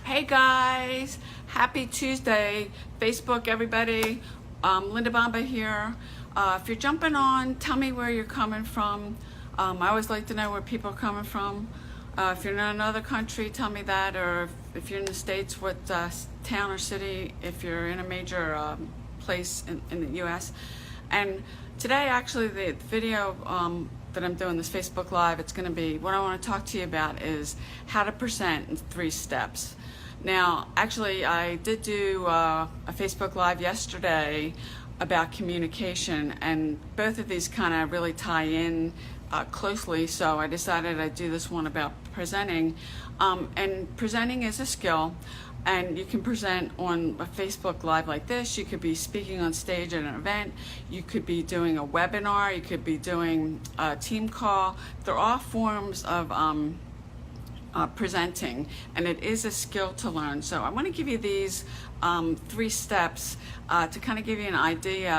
Hey guys, happy Tuesday, Facebook everybody. Linda Bomba here. If you're jumping on, tell me where you're coming from. I always like to know where people are coming from. If you're in another country, tell me that, or if you're in the States, what town or city, if you're in a major place in the US. And today, actually, the video that I'm doing, this Facebook Live, it's going to be, what I want to talk to you about is how to present in 3 steps. Now, actually, I did do a Facebook Live yesterday about communication, and both of these kind of really tie in closely, so I decided I'd do this one about presenting. And presenting is a skill, and you can present on a Facebook Live like this. You could be speaking on stage at an event. You could be doing a webinar. You could be doing a team call. They're all forms of presenting, and it is a skill to learn. So I want to give you these 3 steps to kind of give you an idea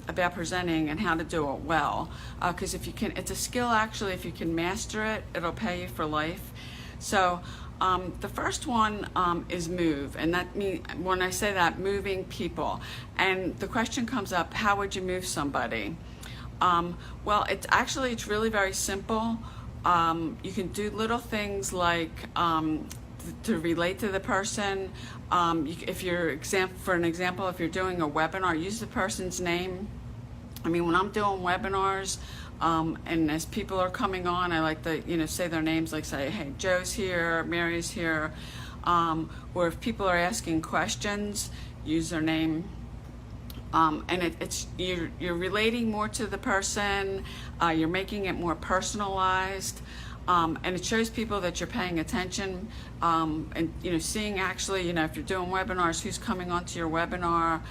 about presenting and how to do it well. Because if you can, it's a skill actually. If you can master it, it'll pay you for life. So the first one is move, and that means, when I say that, moving people. And the question comes up: how would you move somebody? Well, it's really very simple. You can do little things like to relate to the person. If you're for an example, if you're doing a webinar, use the person's name. I mean, when I'm doing webinars, and as people are coming on, I like to say their names, like say, hey, Joe's here, Mary's here. Or if people are asking questions, use their name. And you're relating more to the person. You're making it more personalized, and it shows people that you're paying attention. And seeing actually, if you're doing webinars, who's coming onto your webinar.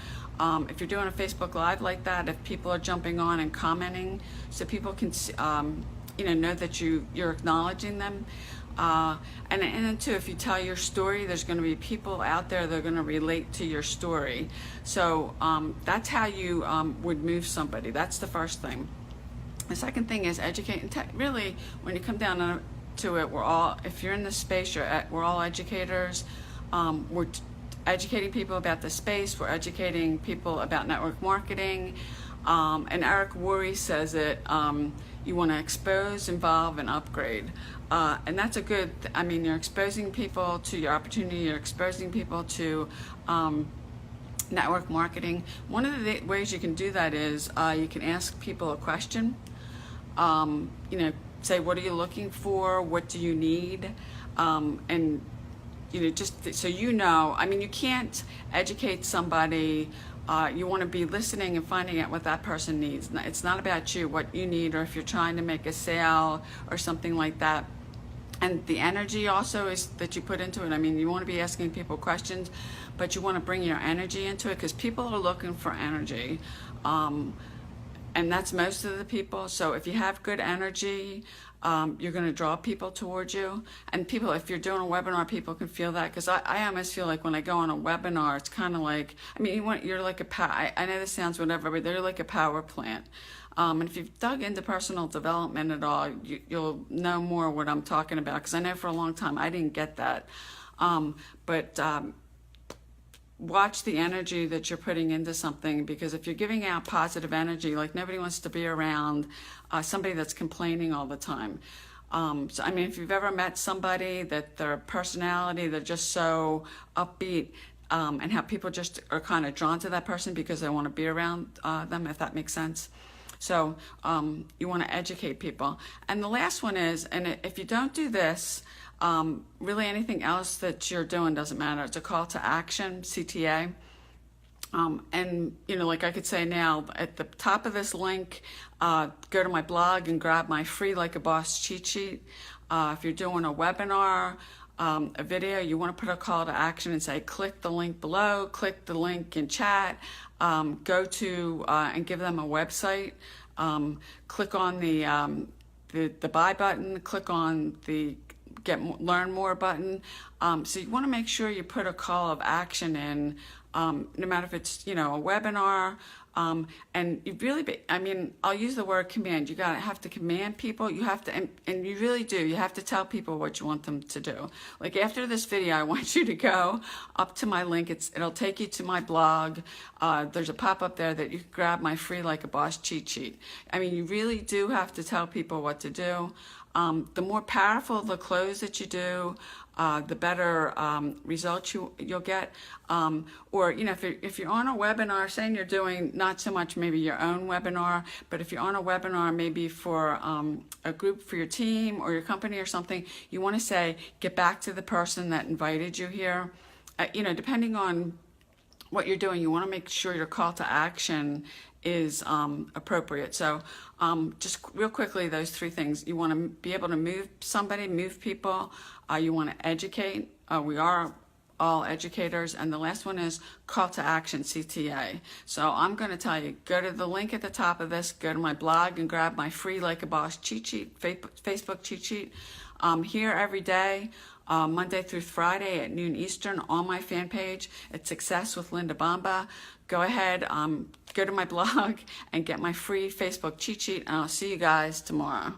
If you're doing a Facebook Live like that, if people are jumping on and commenting, so people can know that you're acknowledging them. And then too, if you tell your story, there's going to be people out there that are going to relate to your story. So that's how you would move somebody. That's the first thing. The second thing is educate. Really, when you come down to it, if you're in this space, we're all educators. We're educating people about the space. We're educating people about network marketing. And Eric Worre says it, you want to expose, involve, and upgrade. And that's a good, you're exposing people to your opportunity, you're exposing people to network marketing. One of the ways you can do that is you can ask people a question. Say, what are you looking for? What do you need? And just so you can't educate somebody. You want to be listening and finding out what that person needs. It's not about you, what you need, or if you're trying to make a sale or something like that. And the energy also is that you put into it. You want to be asking people questions, but you want to bring your energy into it, because people are looking for energy. And that's most of the people. So if you have good energy, you're going to draw people towards you. And people, if you're doing a webinar, people can feel that, because I almost feel like when I go on a webinar, it's kind of like, you're like I know this sounds whatever, but they're like a power plant. And if you've dug into personal development at all, you'll know more what I'm talking about, because I know for a long time I didn't get that. But watch the energy that you're putting into something, because if you're giving out positive energy, like nobody wants to be around somebody that's complaining all the time. If you've ever met somebody that their personality, they're just so upbeat, and how people just are kind of drawn to that person because they want to be around them, if that makes sense. So you want to educate people. And the last one is, and if you don't do this, really anything else that you're doing doesn't matter. It's a call to action, CTA. And like I could say now, at the top of this link, go to my blog and grab my free Like a Boss cheat sheet. If you're doing a webinar, a video, you want to put a call to action and say, click the link below, click the link in chat, go to and give them a website, click on the buy button, click on the learn more button. So you want to make sure you put a call of action in, no matter if it's a webinar, And you really, I mean, I'll use the word command. You gotta have to command people. You have to, and you really do. You have to tell people what you want them to do. Like after this video, I want you to go up to my link. It'll take you to my blog. There's a pop-up there that you can grab my free Like a Boss cheat sheet. I mean, you really do have to tell people what to do. The more powerful the close that you do, the better results you'll get. Or, you know, if you're on a webinar, saying you're doing not so much maybe your own webinar, but if you're on a webinar maybe for a group for your team or your company or something, you want to say, get back to the person that invited you here. You know, depending on what you're doing, you want to make sure your call to action is appropriate. So just real quickly, those three things. You want to be able to move somebody, move people. You want to educate. We are all educators. And the last one is call to action, CTA. So I'm going to tell you, go to the link at the top of this, go to my blog and grab my free Like a Boss cheat sheet, Facebook cheat sheet. Here every day, Monday through Friday at noon Eastern on my fan page. It's Success with Linda Bomba. Go ahead, go to my blog and get my free Facebook cheat sheet, and I'll see you guys tomorrow.